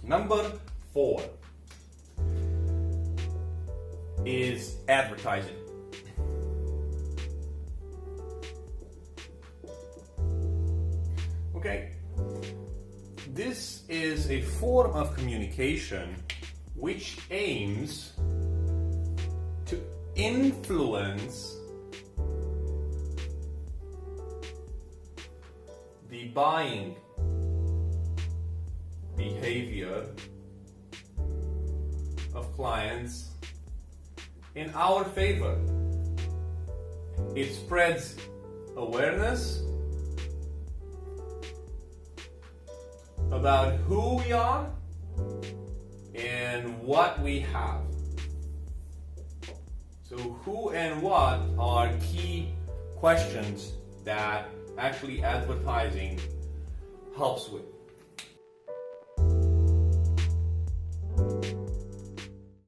Number 4 is advertising. Okay, this is a form of communication which aims to influence the buying behavior of clients in our favor. It spreads awareness about who we are and what we have. So who and what are key questions that actually advertising helps with.